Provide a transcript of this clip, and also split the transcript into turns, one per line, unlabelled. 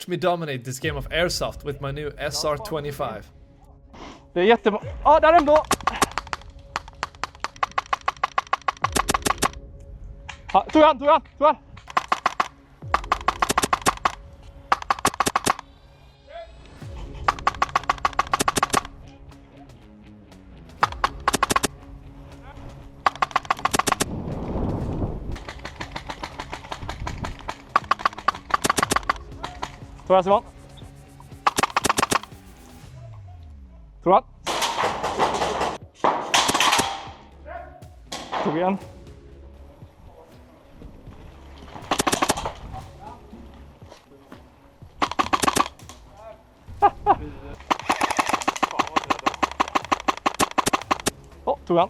Watch me dominate this game of airsoft with my new SR25.
Det är jättebra. Ja, där ändå. Ja, tog han. Tog han, Simon. Tog han. Tog igen. Tog han.